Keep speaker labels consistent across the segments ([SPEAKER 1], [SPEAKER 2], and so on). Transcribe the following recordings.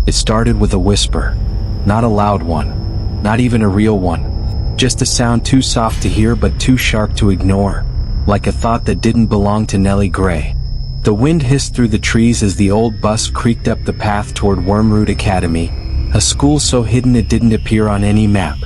[SPEAKER 1] It started with a whisper. Not a loud one. Not even a real one. Just a sound too soft to hear but too sharp to ignore. Like a thought that didn't belong to Nellie Gray. The wind hissed through the trees as the old bus creaked up the path toward WORMROOT Academy, a school so hidden it didn't appear on any map.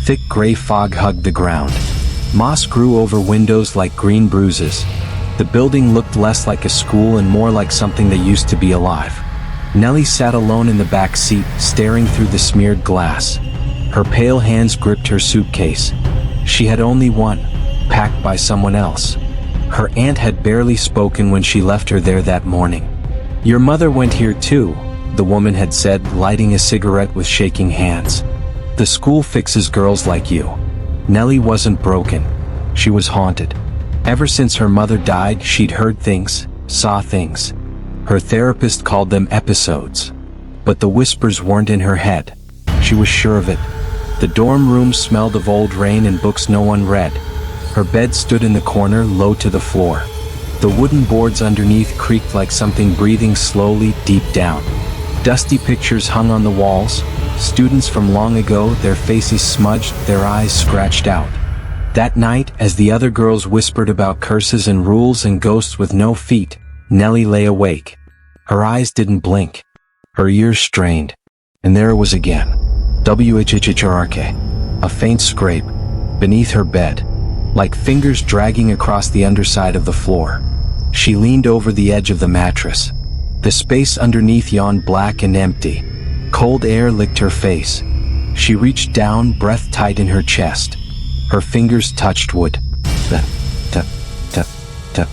[SPEAKER 1] Thick gray fog hugged the ground. Moss grew over windows like green bruises. The building looked less like a school and more like something that used to be alive. Nellie sat alone in the back seat, staring through the smeared glass. Her pale hands gripped her suitcase. She had only one, packed by someone else. Her aunt had barely spoken when she left her there that morning. "Your mother went here too," the woman had said, lighting a cigarette with shaking hands. "The school fixes girls like you." Nellie wasn't broken. She was haunted. Ever since her mother died, she'd heard things, saw things. Her therapist called them episodes. But the whispers weren't in her head. She was sure of it. The dorm room smelled of old rain and books no one read. Her bed stood in the corner, low to the floor. The wooden boards underneath creaked like something breathing slowly deep down. Dusty pictures hung on the walls, students from long ago, their faces smudged, their eyes scratched out. That night, as the other girls whispered about curses and rules and ghosts with no feet, Nellie lay awake. Her eyes didn't blink. Her ears strained. And there it was again. WHHHRK. A faint scrape. Beneath her bed. Like fingers dragging across the underside of the floor. She leaned over the edge of the mattress. The space underneath yawned black and empty. Cold air licked her face. She reached down, breath tight in her chest. Her fingers touched wood. Tap, tap, tap, tap.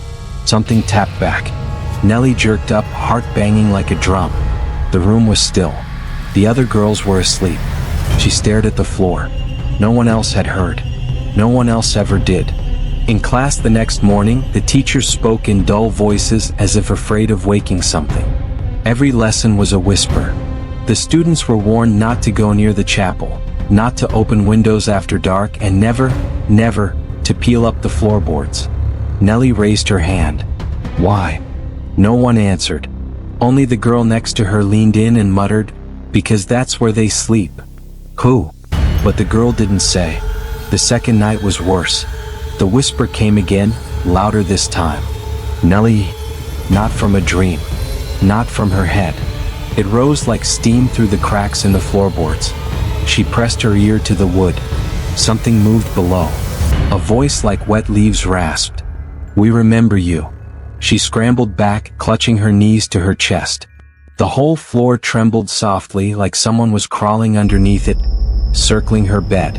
[SPEAKER 1] Something tapped back. Nellie jerked up, heart banging like a drum. The room was still. The other girls were asleep. She stared at the floor. No one else had heard. No one else ever did. In class the next morning, the teacher spoke in dull voices as if afraid of waking something. Every lesson was a whisper. The students were warned not to go near the chapel, not to open windows after dark, and never, never, to peel up the floorboards. Nellie raised her hand. Why? No one answered. Only the girl next to her leaned in and muttered, "Because that's where they sleep." Who? But the girl didn't say. The second night was worse. The whisper came again, louder this time. Nellie, not from a dream, not from her head. It rose like steam through the cracks in the floorboards. She pressed her ear to the wood. Something moved below. A voice like wet leaves rasped. "We remember you." She scrambled back, clutching her knees to her chest. The whole floor trembled softly like someone was crawling underneath it, circling her bed.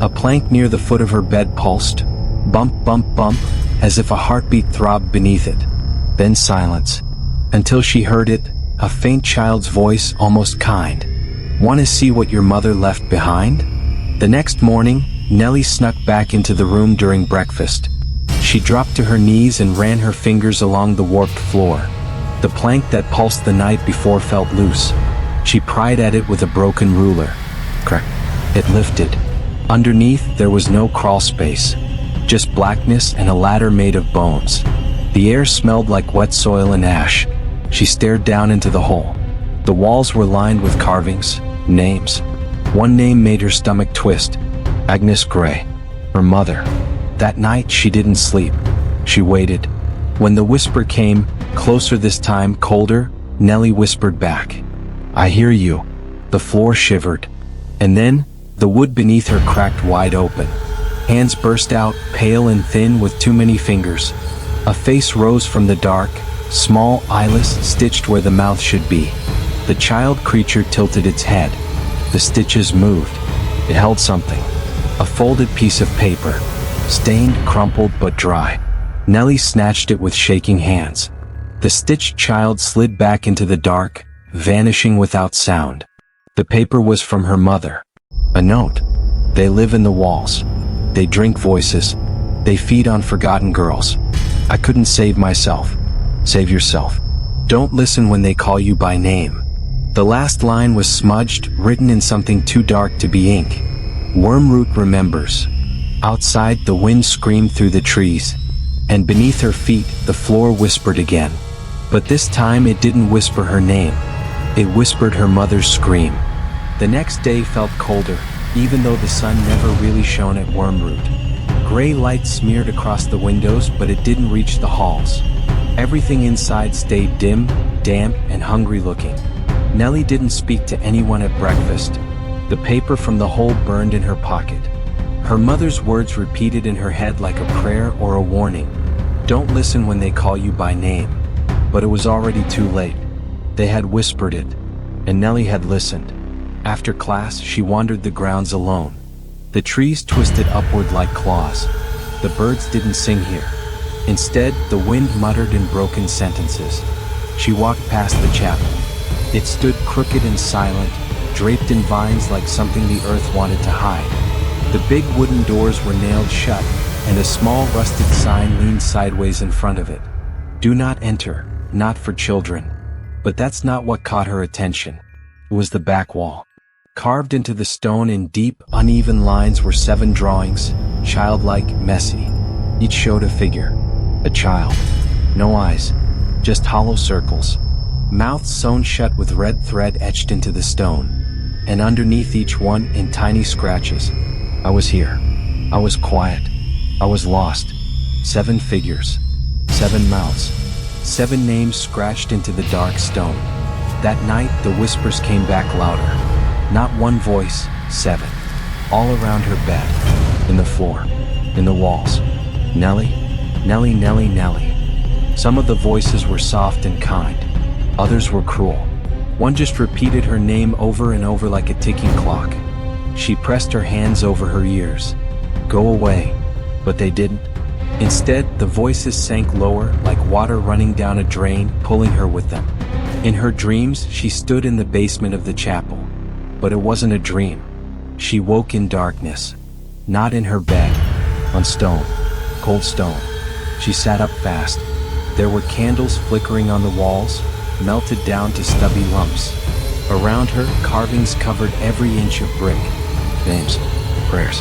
[SPEAKER 1] A plank near the foot of her bed pulsed. Bump, bump, bump, as if a heartbeat throbbed beneath it. Then silence. Until she heard it, a faint child's voice, almost kind. "Want to see what your mother left behind?" The next morning, Nellie snuck back into the room during breakfast. She dropped to her knees and ran her fingers along the warped floor. The plank that pulsed the night before felt loose. She pried at it with a broken ruler. Crack. It lifted. Underneath, there was no crawl space. Just blackness and a ladder made of bones. The air smelled like wet soil and ash. She stared down into the hole. The walls were lined with carvings, names. One name made her stomach twist. Agnes Gray. Her mother. That night she didn't sleep. She waited. When the whisper came, closer this time, colder, Nellie whispered back. "I hear you." The floor shivered. And then, the wood beneath her cracked wide open. Hands burst out, pale and thin with too many fingers. A face rose from the dark, small, eyeless, stitched where the mouth should be. The child creature tilted its head. The stitches moved. It held something. A folded piece of paper. Stained, crumpled, but dry. Nellie snatched it with shaking hands. The stitched child slid back into the dark, vanishing without sound. The paper was from her mother. A note. "They live in the walls. They drink voices. They feed on forgotten girls. I couldn't save myself. Save yourself. Don't listen when they call you by name." The last line was smudged, written in something too dark to be ink. "WORMROOT remembers." Outside, the wind screamed through the trees. And beneath her feet, the floor whispered again. But this time it didn't whisper her name. It whispered her mother's scream. The next day felt colder, even though the sun never really shone at Wormroot. Gray light smeared across the windows, but it didn't reach the halls. Everything inside stayed dim, damp, and hungry-looking. Nellie didn't speak to anyone at breakfast. The paper from the hole burned in her pocket. Her mother's words repeated in her head like a prayer or a warning. Don't listen when they call you by name. But it was already too late. They had whispered it, and Nellie had listened. After class, she wandered the grounds alone. The trees twisted upward like claws. The birds didn't sing here. Instead, the wind muttered in broken sentences. She walked past the chapel. It stood crooked and silent, draped in vines like something the earth wanted to hide. The big wooden doors were nailed shut, and a small rusted sign leaned sideways in front of it. Do not enter, not for children. But that's not what caught her attention. It was the back wall. Carved into the stone in deep, uneven lines were 7 drawings, childlike, messy. Each showed a figure. A child. No eyes. Just hollow circles. Mouths sewn shut with red thread etched into the stone. And underneath each one, in tiny scratches. I was here. I was quiet. I was lost. 7 figures. 7 mouths. 7 names scratched into the dark stone. That night, the whispers came back louder. Not one voice, 7. All around her bed. In the floor. In the walls. Nellie. Nellie, Nellie, Nellie. Some of the voices were soft and kind. Others were cruel. One just repeated her name over and over like a ticking clock. She pressed her hands over her ears. Go away. But they didn't. Instead, the voices sank lower, like water running down a drain, pulling her with them. In her dreams, she stood in the basement of the chapel. But it wasn't a dream. She woke in darkness. Not in her bed. On stone. Cold stone. She sat up fast. There were candles flickering on the walls, melted down to stubby lumps. Around her, carvings covered every inch of brick. Names. Prayers.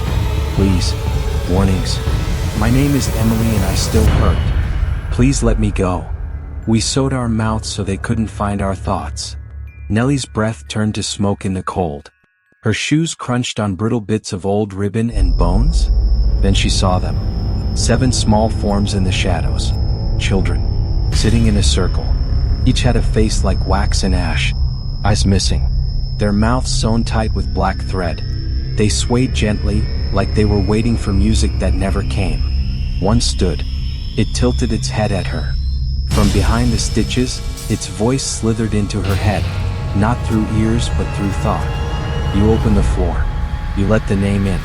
[SPEAKER 1] Please. Warnings. My name is Emily and I still hurt. Please let me go. We sewed our mouths so they couldn't find our thoughts. Nellie's breath turned to smoke in the cold. Her shoes crunched on brittle bits of old ribbon and bones. Then she saw them. 7 small forms in the shadows. Children. Sitting in a circle. Each had a face like wax and ash. Eyes missing. Their mouths sewn tight with black thread. They swayed gently, like they were waiting for music that never came. One stood. It tilted its head at her. From behind the stitches, its voice slithered into her head, not through ears but through thought. You opened the floor. You let the name in.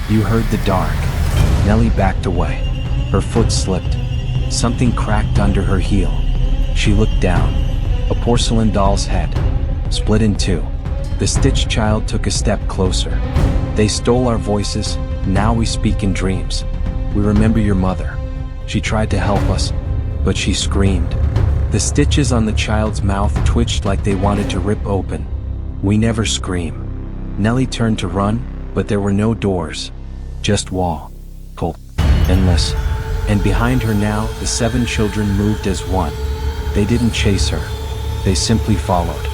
[SPEAKER 1] You heard the dark. Nellie backed away. Her foot slipped. Something cracked under her heel. She looked down. A porcelain doll's head. Split in 2. The stitched child took a step closer. They stole our voices. Now we speak in dreams. We remember your mother. She tried to help us, but she screamed. The stitches on the child's mouth twitched like they wanted to rip open. We never scream. Nellie turned to run, but there were no doors. Just wall. Cold. Endless. And behind her now, the 7 children moved as one. They didn't chase her. They simply followed.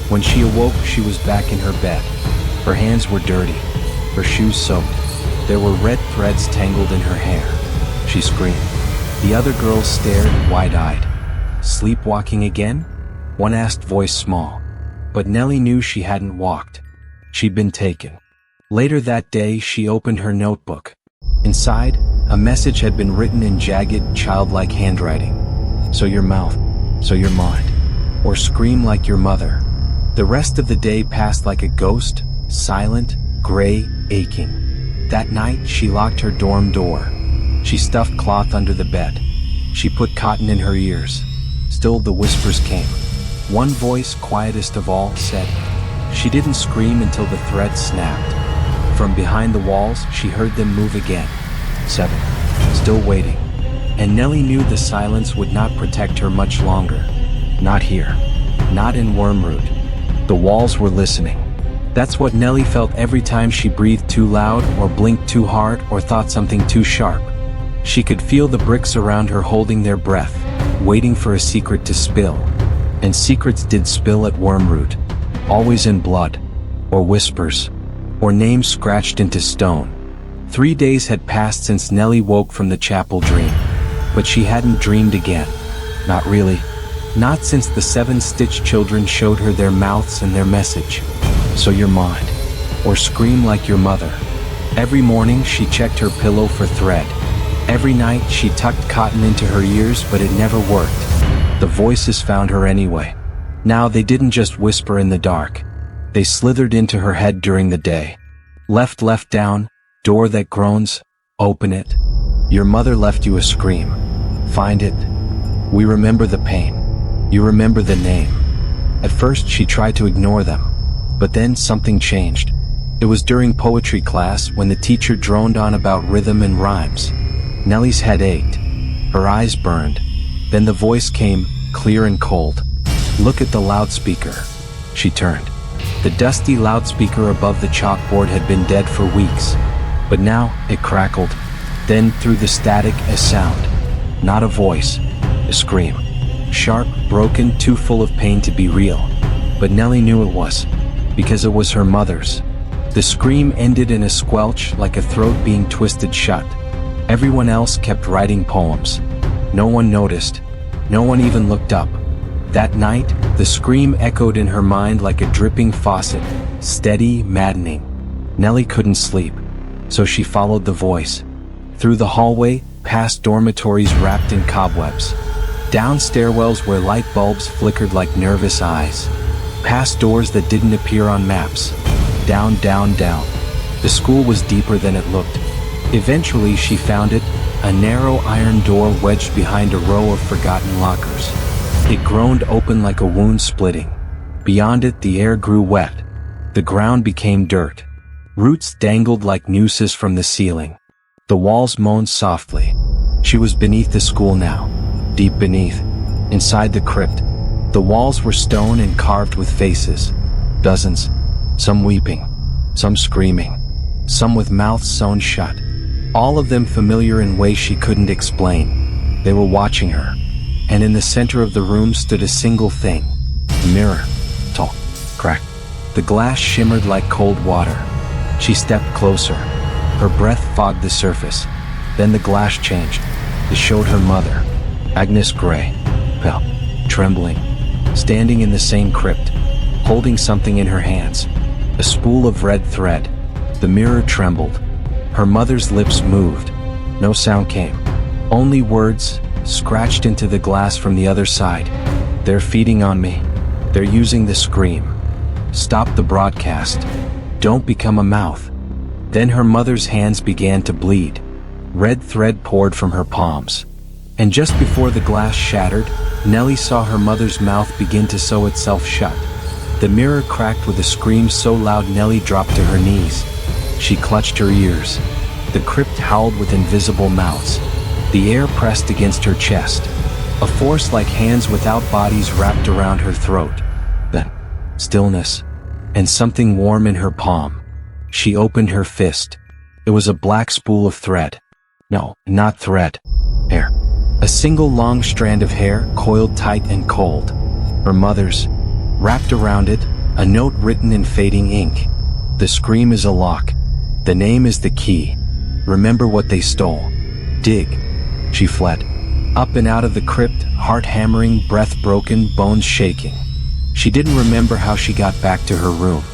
[SPEAKER 1] When she awoke, she was back in her bed. Her hands were dirty. Her shoes soaked. There were red threads tangled in her hair. She screamed. The other girls stared, wide-eyed. Sleepwalking again? One asked, voice small. But Nellie knew she hadn't walked. She'd been taken. Later that day, she opened her notebook. Inside, a message had been written in jagged, childlike handwriting. So your mouth, so your mind, or scream like your mother. The rest of the day passed like a ghost, silent, gray, aching. That night, she locked her dorm door. She stuffed cloth under the bed. She put cotton in her ears. Still the whispers came. One voice, quietest of all, said. She didn't scream until the thread snapped. From behind the walls, she heard them move again. 7. Still waiting. And Nellie knew the silence would not protect her much longer. Not here. Not in Wormroot. The walls were listening. That's what Nellie felt every time she breathed too loud or blinked too hard or thought something too sharp. She could feel the bricks around her holding their breath, waiting for a secret to spill. And secrets did spill at Wormroot, always in blood, or whispers, or names scratched into stone. 3 days had passed since Nellie woke from the chapel dream, but she hadn't dreamed again. Not really. Not since the 7-stitch children showed her their mouths and their message. So you're mine. Or scream like your mother. Every morning she checked her pillow for thread. Every night she tucked cotton into her ears, but it never worked. The voices found her anyway. Now they didn't just whisper in the dark. They slithered into her head during the day. Left down, door that groans, open it. Your mother left you a scream. Find it. We remember the pain. You remember the name. At first she tried to ignore them, but then something changed. It was during poetry class when the teacher droned on about rhythm and rhymes. Nellie's head ached. Her eyes burned. Then the voice came, clear and cold. Look at the loudspeaker. She turned. The dusty loudspeaker above the chalkboard had been dead for weeks, but now it crackled. Then through the static a sound. Not a voice, a scream. Sharp, broken, too full of pain to be real. But Nellie knew it was, because it was her mother's. The scream ended in a squelch, like a throat being twisted shut. Everyone else kept writing poems. No one noticed. No one even looked up. That night, the scream echoed in her mind like a dripping faucet, steady, maddening. Nellie couldn't sleep, so she followed the voice. Through the hallway, past dormitories wrapped in cobwebs. Down stairwells where light bulbs flickered like nervous eyes. Past doors that didn't appear on maps. Down. The school was deeper than it looked. Eventually she found it, a narrow iron door wedged behind a row of forgotten lockers. It groaned open like a wound splitting. Beyond it the air grew wet. The ground became dirt. Roots dangled like nooses from the ceiling. The walls moaned softly. She was beneath the school now. Deep beneath, inside the crypt. The walls were stone and carved with faces. Dozens. Some weeping. Some screaming. Some with mouths sewn shut. All of them familiar in ways she couldn't explain. They were watching her. And in the center of the room stood a single thing. A mirror. Tall. Cracked. The glass shimmered like cold water. She stepped closer. Her breath fogged the surface. Then the glass changed. It showed her mother. Agnes Gray. Pale. Trembling. Standing in the same crypt. Holding something in her hands. A spool of red thread. The mirror trembled. Her mother's lips moved. No sound came. Only words, scratched into the glass from the other side. They're feeding on me. They're using the scream. Stop the broadcast. Don't become a mouth. Then her mother's hands began to bleed. Red thread poured from her palms. And just before the glass shattered, Nellie saw her mother's mouth begin to sew itself shut. The mirror cracked with a scream so loud Nellie dropped to her knees. She clutched her ears. The crypt howled with invisible mouths. The air pressed against her chest. A force like hands without bodies wrapped around her throat. Then, stillness, and something warm in her palm. She opened her fist. It was a black spool of thread. No, not thread. Hair. A single long strand of hair, coiled tight and cold. Her mother's. Wrapped around it, a note written in fading ink. The scream is a lock. The name is the key. Remember what they stole. Dig. She fled. Up and out of the crypt, heart hammering, breath broken, bones shaking. She didn't remember how she got back to her room.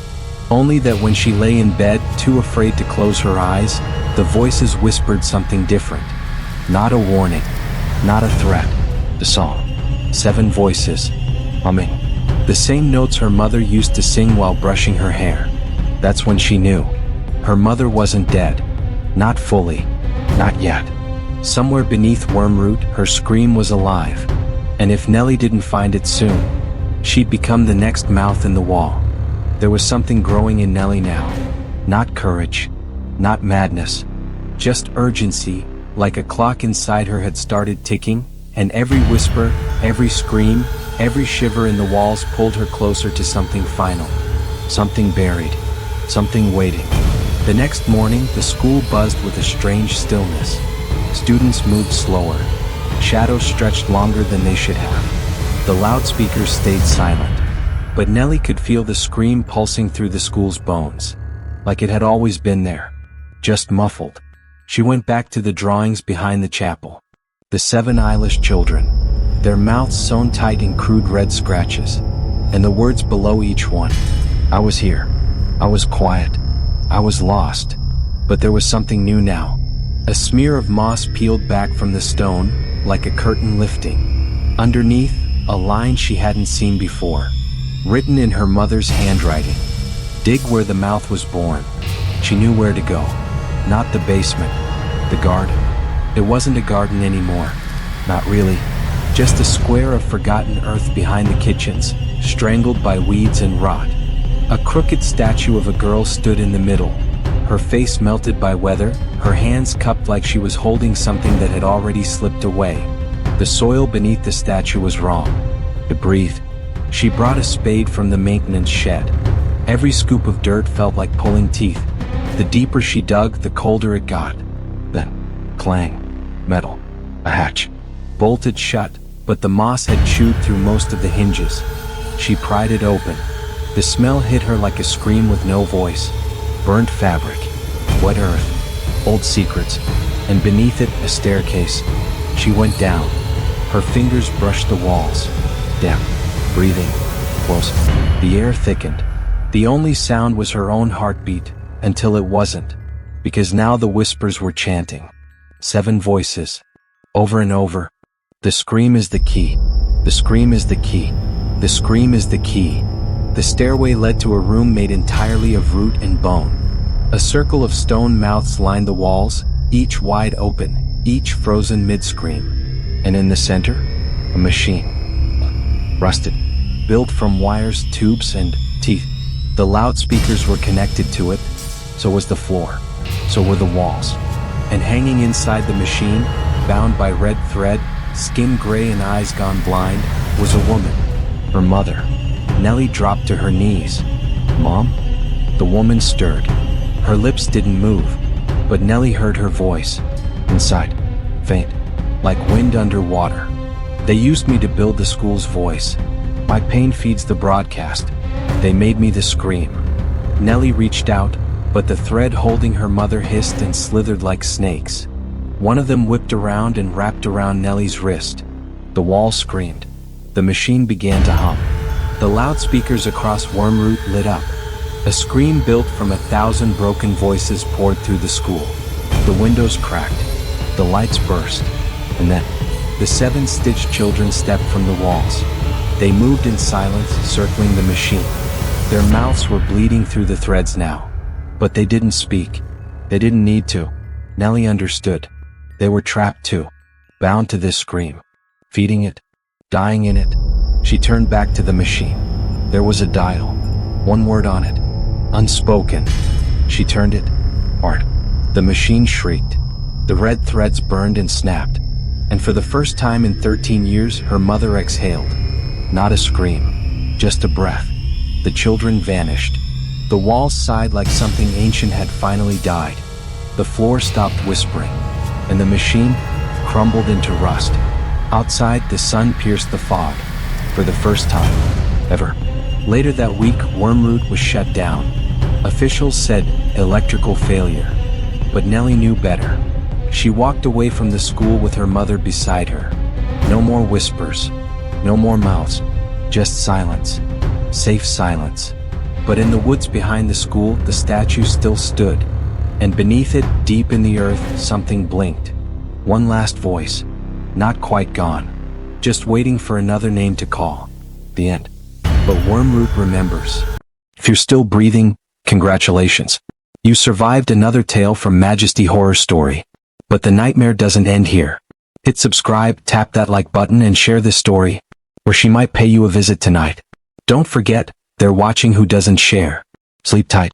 [SPEAKER 1] Only that when she lay in bed, too afraid to close her eyes, the voices whispered something different. Not a warning. Not a threat. The song. 7 voices. Humming. The same notes her mother used to sing while brushing her hair. That's when she knew. Her mother wasn't dead. Not fully. Not yet. Somewhere beneath Wormroot, her scream was alive. And if Nellie didn't find it soon, she'd become the next mouth in the wall. There was something growing in Nellie now. Not courage. Not madness. Just urgency, like a clock inside her had started ticking, and every whisper, every scream, every shiver in the walls pulled her closer to something final. Something buried. Something waiting. The next morning, the school buzzed with a strange stillness. Students moved slower. Shadows stretched longer than they should have. The loudspeakers stayed silent, but Nellie could feel the scream pulsing through the school's bones, like it had always been there, just muffled. She went back to the drawings behind the chapel. The 7 eyeless children, their mouths sewn tight in crude red scratches, and the words below each one. I was here. I was quiet. I was lost. But there was something new now. A smear of moss peeled back from the stone, like a curtain lifting. Underneath, a line she hadn't seen before, written in her mother's handwriting. Dig where the mouth was born. She knew where to go. Not the basement. The garden. It wasn't a garden anymore. Not really. Just a square of forgotten earth behind the kitchens, strangled by weeds and rot. A crooked statue of a girl stood in the middle, her face melted by weather, her hands cupped like she was holding something that had already slipped away. The soil beneath the statue was wrong. It breathed. She brought a spade from the maintenance shed. Every scoop of dirt felt like pulling teeth. The deeper she dug, the colder it got. Then, clang. Metal. A hatch. Bolted shut, but the moss had chewed through most of the hinges. She pried it open. The smell hit her like a scream with no voice. Burnt fabric. Wet earth. Old secrets. And beneath it, a staircase. She went down. Her fingers brushed the walls. Damp. Breathing. Close. The air thickened. The only sound was her own heartbeat, until it wasn't. Because now the whispers were chanting. 7 voices. Over and over. The scream is the key. The scream is the key. The scream is the key. The stairway led to a room made entirely of root and bone. A circle of stone mouths lined the walls, each wide open, each frozen mid-scream. And in the center, a machine. Rusted. Built from wires, tubes, and teeth. The loudspeakers were connected to it, so was the floor, so were the walls. And hanging inside the machine, bound by red thread, skin gray and eyes gone blind, was a woman. Her mother. Nellie dropped to her knees. Mom? The woman stirred. Her lips didn't move, but Nellie heard her voice. Inside. Faint. Like wind under water. They used me to build the school's voice. My pain feeds the broadcast. They made me the scream. Nellie reached out, but the thread holding her mother hissed and slithered like snakes. One of them whipped around and wrapped around Nellie's wrist. The wall screamed. The machine began to hum. The loudspeakers across Wormroot lit up. A scream built from 1,000 broken voices poured through the school. The windows cracked. The lights burst. And then, the 7 stitched children stepped from the walls. They moved in silence, circling the machine. Their mouths were bleeding through the threads now. But they didn't speak. They didn't need to. Nellie understood. They were trapped too. Bound to this scream. Feeding it. Dying in it. She turned back to the machine. There was a dial. 1 word on it. Unspoken. She turned it. Art. The machine shrieked. The red threads burned and snapped. And for the first time in 13 years, her mother exhaled. Not a scream. Just a breath. The children vanished. The walls sighed like something ancient had finally died. The floor stopped whispering. And the machine crumbled into rust. Outside, the sun pierced the fog. For the first time ever. Later that week, Wormroot was shut down. Officials said electrical failure. But Nellie knew better. She walked away from the school with her mother beside her. No more whispers. No more mouths. Just silence. Safe silence. But in the woods behind the school, the statue still stood. And beneath it, deep in the earth, something blinked. One last voice. Not quite gone. Just waiting for another name to call. The end. But Wormroot remembers. If you're still breathing, congratulations. You survived another tale from Majesty Horror Story. But the nightmare doesn't end here. Hit subscribe, tap that like button, and share this story, or she might pay you a visit tonight. Don't forget, they're watching who doesn't share. Sleep tight.